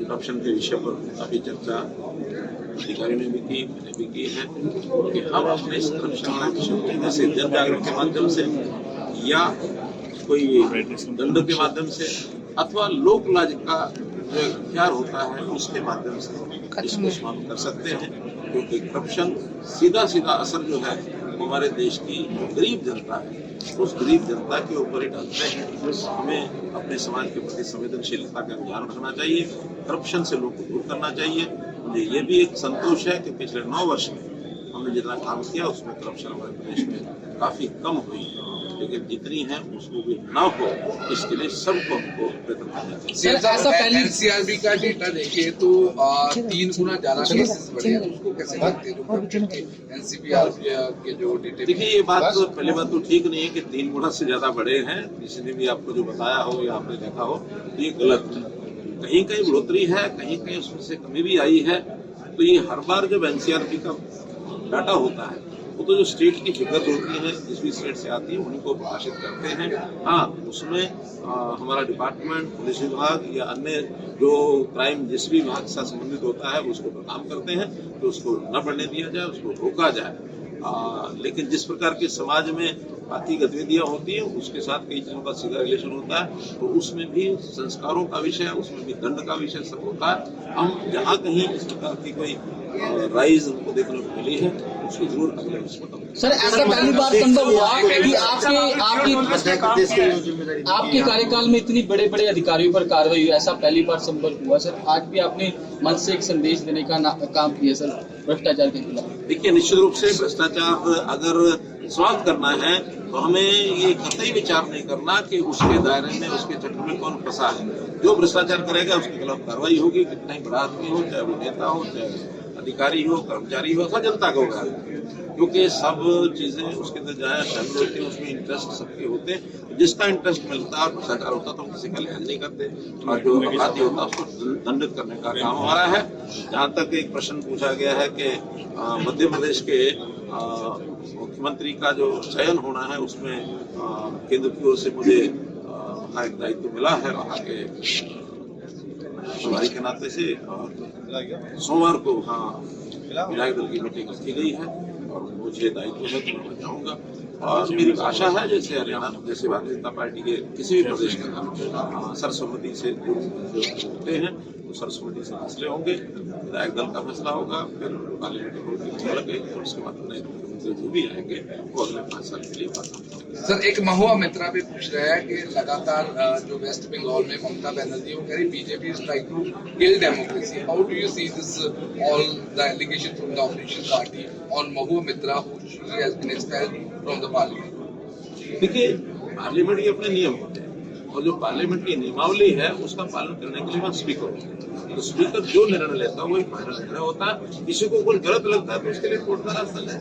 Corruption के विषय पर काफी चर्चा अधिकारियों ने भी की, मैंने भी की है कि हम अपने इस करप्शन वाले विषय को जैसे जन जागरण के माध्यम से या कोई दंड के माध्यम से अथवा लोक लाज का जो इख्तियार होता है उसके माध्यम से इसको समाप्त कर सकते हैं, क्योंकि करप्शन सीधा असर जो है हमारे देश की गरीब जनता है उस गरीब जनता के ऊपर ही डालते हैं। हमें अपने समाज के प्रति संवेदनशीलता का ध्यान रखना चाहिए, करप्शन से लोग को दूर करना चाहिए। मुझे ये भी एक संतोष है कि पिछले 9 वर्ष में हमने जितना काम किया उसमें करप्शन हमारे प्रदेश में काफी कम हुई है, लेकिन जितनी है उसको भी ना हो इसके लिए सबको हमको प्रयत्न करना चाहिए। ऐसा पहले एनसीआरबी का डेटा देखिए तो 3 गुना ज्यादा केसेस बढ़े हैं, उसको कैसे देखते हैं एनसीपीआर के जो डेटा? देखिए ये बात तो पहली बात तो ठीक नहीं है कि 3 गुना से ज्यादा बढ़े हैं, किसी ने भी आपको जो बताया हो या आपने देखा हो तो ये गलत है। कहीं कहीं बढ़ोतरी है, कहीं कहीं उसमें से कमी भी आई है। तो ये हर बार जब एनसीआरबी का डाटा होता है वो तो जो स्टेट की फिगर होती है जिस भी स्टेट से आती है उन्हीं को प्रकाशित करते हैं। हाँ, उसमें हमारा डिपार्टमेंट, पुलिस विभाग या अन्य जो क्राइम जिस भी विभाग से संबंधित होता है उसको काम करते हैं तो उसको न बढ़ने दिया जाए, उसको रोका जाए। लेकिन जिस प्रकार के समाज में आर्थिक गतिविधियां होती है उसके साथ कई चीजों का सीधा रिलेशन होता है, तो उसमें भी संस्कारों का विषय, उसमें भी दंड का विषय सब होता है। हम जहाँ कहीं इस प्रकार की कोई राइज उनको देखने को मिली है उसको जरूर अगले सर, ऐसा पहली बार संभव हुआ कि आपके कार्यकाल में इतनी बड़े बड़े अधिकारियों पर कार्रवाई हुई, ऐसा पहली बार संभव हुआ सर? आज भी आपने मंच से एक संदेश देने का काम किया सर भ्रष्टाचार के खिलाफ। देखिए, निश्चित रूप से भ्रष्टाचार अगर समाप्त करना है तो हमें ये कतई विचार नहीं करना कि उसके दायरे में, उसके चक्र में कौन फंसा है। जो भ्रष्टाचार करेगा उसके खिलाफ कार्रवाई होगी, कितना ही बड़ा आदमी हो, चाहे वो नेता हो, चाहे अधिकारी हो, कर्मचारी हो, अथवा जनता का होगा, क्योंकि सब चीजें उसके अंदर जाए शामिल होती है, उसमें इंटरेस्ट सबके होते हैं। जिसका इंटरेस्ट मिलता है और भ्रष्टाचार होता तो हम किसी का लिहाज नहीं करते, और जो अपराधी होता है उसको दंडित करने का काम हमारा है। जहाँ तक एक प्रश्न पूछा गया है कि मध्य प्रदेश के मुख्यमंत्री का जो चयन होना है उसमें केंद्र की ओर से मुझे वहाँ एक दायित्व मिला है, वहाँ के प्रभारी के नाते से। सोमवार को वहाँ विधायक दल की मीटिंग की गई है और मुझे दायित्व है तो मैं जाऊँगा। और मेरी आशा है जैसे हरियाणा, जैसे भारतीय जनता पार्टी के किसी भी प्रदेश के काम सर्वसम्मति से होते हैं तो सर्वसम्मति से फैसले होंगे, विधायक दल का फैसला होगा, फिर पार्लियामेंट होगी और उसके बाद मुख्यमंत्री जो भी आएंगे वो अगले 5 साल के लिए बात होगी। सर, एक महुआ मित्रा भी पूछ रहा है कि लगातार जो वेस्ट बंगाल में ममता बनर्जी वो कह रही BJP is trying to kill democracy. How do you see this all the allegation from the opposition party on Mahua Mitra who has been expelled from the parliament? देखिए, पार्लियामेंट के अपने नियम होते हैं और जो पार्लियामेंट की नियमावली है उसका पालन करने के लिए वहाँ स्पीकर होते हैं, तो स्पीकर जो निर्णय लेता है वो एक फाइनल निर्णय होता है। किसी को कोई गलत लगता है तो उसके लिए कोर्ट का रास्ता है।